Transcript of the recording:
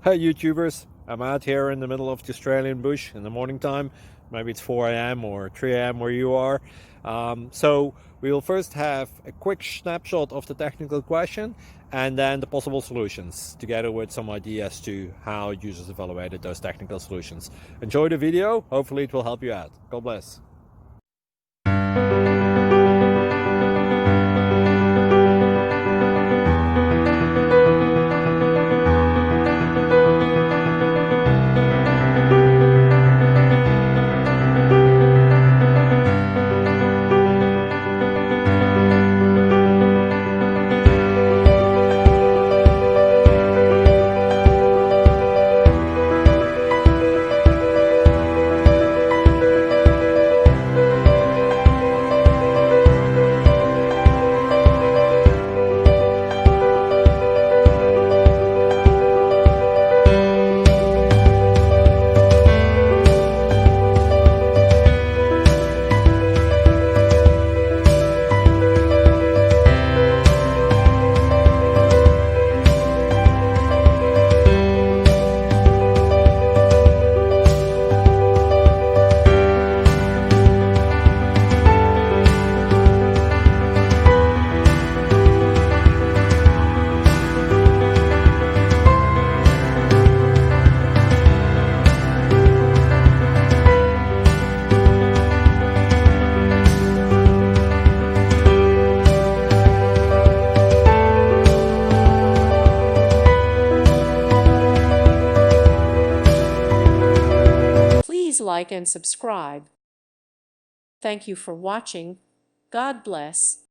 Hey YouTubers, I'm out here in the middle of the Australian bush in the morning time. Maybe it's 4 a.m. or 3 a.m. where you are. So we will first have a quick snapshot of the technical question and then the possible solutions, together with some ideas to how users evaluated those technical solutions. Enjoy the video, hopefully it will help you out. God bless. Please like and subscribe. Thank you for watching. God bless.